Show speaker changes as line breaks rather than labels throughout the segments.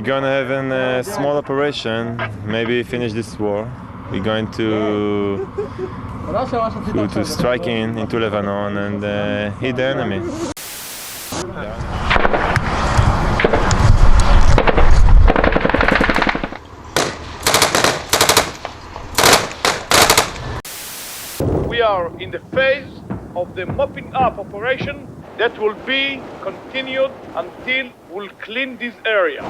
We're gonna have a small operation, maybe finish this war. We're going to strike into Lebanon and hit the enemy.
We are in the phase of the mopping up operation that will be continued until we'll clean this area.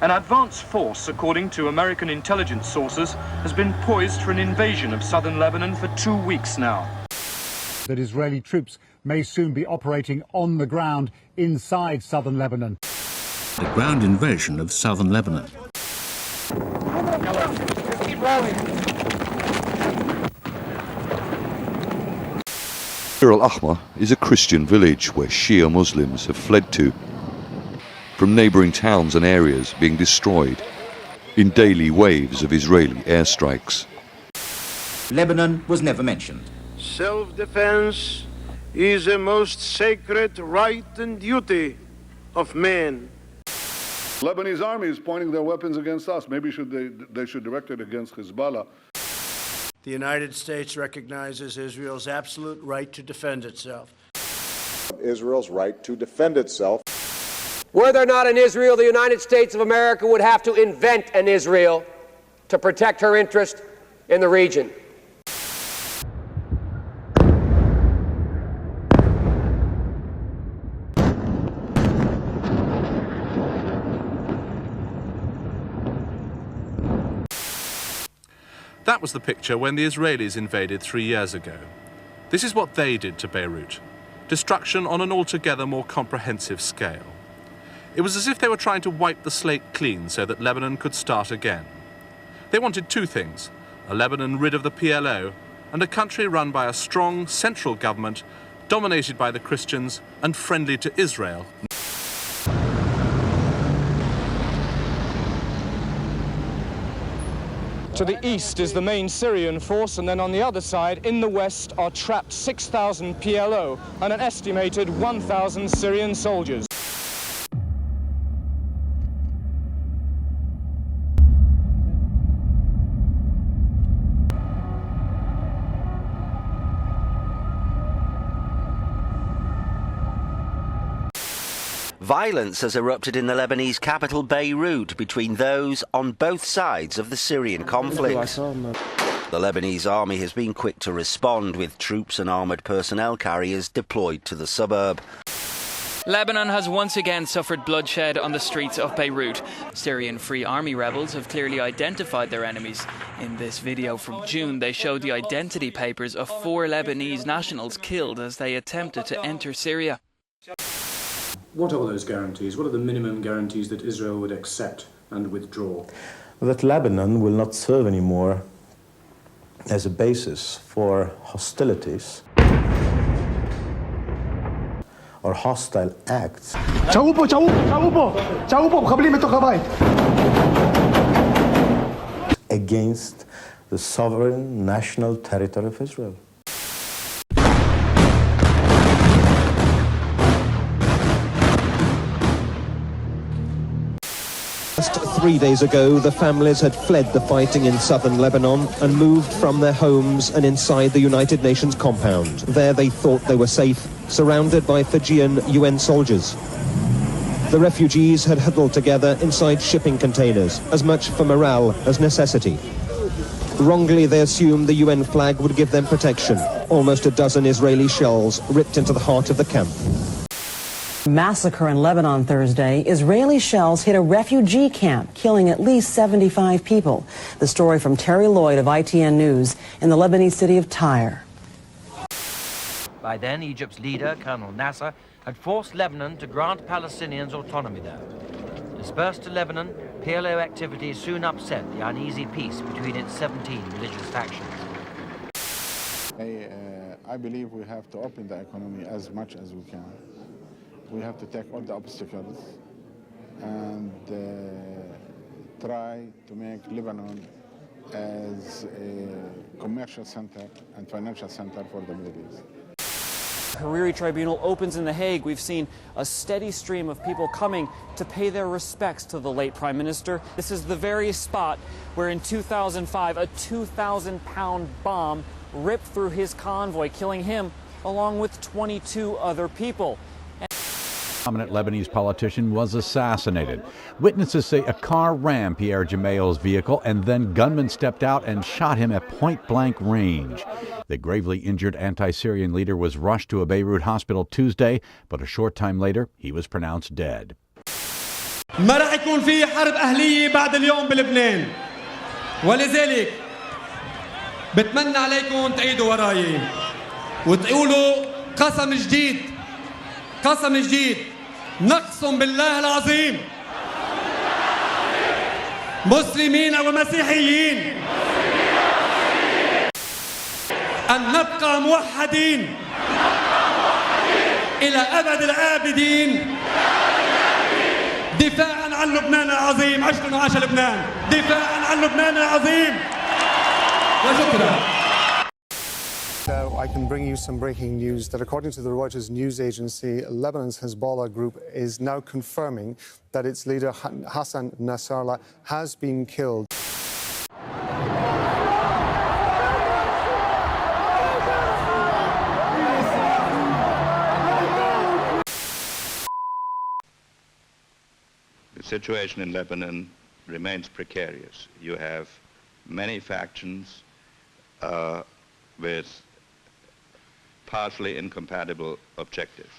An advance force, according to American intelligence sources, has been poised for an invasion of southern Lebanon for 2 weeks now.
That Israeli troops may soon be operating on the ground inside southern Lebanon.
The ground invasion of southern Lebanon.
Bir al-Ahmar is a Christian village where Shia Muslims have fled to, from neighbouring towns and areas being destroyed in daily waves of Israeli airstrikes.
Lebanon was never mentioned.
Self-defense is a most sacred right and duty of man.
Lebanese army is pointing their weapons against us. Maybe they should direct it against Hezbollah.
The United States recognizes Israel's absolute right to defend itself.
Israel's right to defend itself.
Were there not an Israel, the United States of America would have to invent an Israel to protect her interest in the region.
That was the picture when the Israelis invaded 3 years ago. This is what they did to Beirut. Destruction on an altogether more comprehensive scale. It was as if they were trying to wipe the slate clean so that Lebanon could start again. They wanted two things: a Lebanon rid of the PLO and a country run by a strong central government dominated by the Christians and friendly to Israel.
To the east is the main Syrian force, and then on the other side, in the west, are trapped 6,000 PLO and an estimated 1,000 Syrian soldiers.
Violence has erupted in the Lebanese capital Beirut between those on both sides of the Syrian conflict. The Lebanese army has been quick to respond, with troops and armoured personnel carriers deployed to the suburb.
Lebanon has once again suffered bloodshed on the streets of Beirut. Syrian Free Army rebels have clearly identified their enemies. In this video from June, they showed the identity papers of 4 Lebanese nationals killed as they attempted to enter Syria.
What are those guarantees? What are the minimum guarantees that Israel would accept and withdraw?
That Lebanon will not serve anymore as a basis for hostilities or hostile acts against the sovereign national territory of Israel.
Just 3 days ago, the families had fled the fighting in southern Lebanon and moved from their homes and inside the United Nations compound. There they thought they were safe, surrounded by Fijian UN soldiers. The refugees had huddled together inside shipping containers, as much for morale as necessity. Wrongly, they assumed the UN flag would give them protection. Almost a dozen Israeli shells ripped into the heart of the camp.
Massacre in Lebanon Thursday. Israeli shells hit a refugee camp, killing at least 75 people. The story from Terry Lloyd of ITN News in the Lebanese city of Tyre.
By then, Egypt's leader, Colonel Nasser, had forced Lebanon to grant Palestinians autonomy there. Dispersed to Lebanon, PLO activities soon upset the uneasy peace between its 17 religious factions.
I believe we have to open the economy as much as we can. We have to take all the obstacles and try to make Lebanon as a commercial center and financial center for the Middle East.
Hariri Tribunal opens in The Hague. We've seen a steady stream of people coming to pay their respects to the late Prime Minister. This is the very spot where in 2005 a 2,000-pound bomb ripped through his convoy, killing him along with 22 other people.
Prominent Lebanese politician was assassinated. Witnesses say a car rammed Pierre Gemayel's vehicle and then gunmen stepped out and shot him at point-blank range. The gravely injured anti-Syrian leader was rushed to a Beirut hospital Tuesday, but a short time later he was pronounced dead.
ما راح يكون في حرب أهلية بعد اليوم بلبنان، ولذلك بتمنى عليكم تعيدوا وراي وتقولوا قسم جديد، قسم جديد، نقسم بالله العظيم مسلمين ومسيحيين أن نبقى موحدين إلى أبد الآبدين دفاعا عن لبنان العظيم. عشتم وعاش لبنان، دفاعا عن لبنان العظيم. وشكرا.
I can bring you some breaking news that according to the Reuters news agency, Lebanon's Hezbollah group is now confirming that its leader Hassan Nasrallah has been killed.
The situation in Lebanon remains precarious. You have many factions with partially incompatible objectives.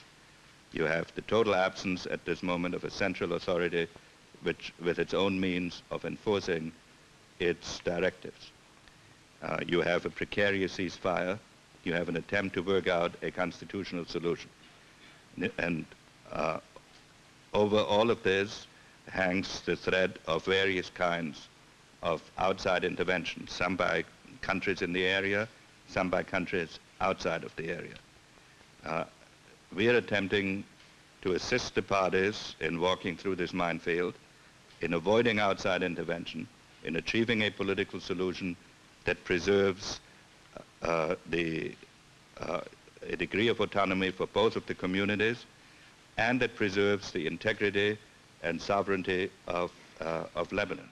You have the total absence at this moment of a central authority which, with its own means of enforcing its directives. You have a precarious ceasefire. You have an attempt to work out a constitutional solution. And over all of this hangs the threat of various kinds of outside intervention, some by countries in the area, some by countries outside of the area. We are attempting to assist the parties in walking through this minefield, in avoiding outside intervention, in achieving a political solution that preserves a degree of autonomy for both of the communities and that preserves the integrity and sovereignty of Lebanon.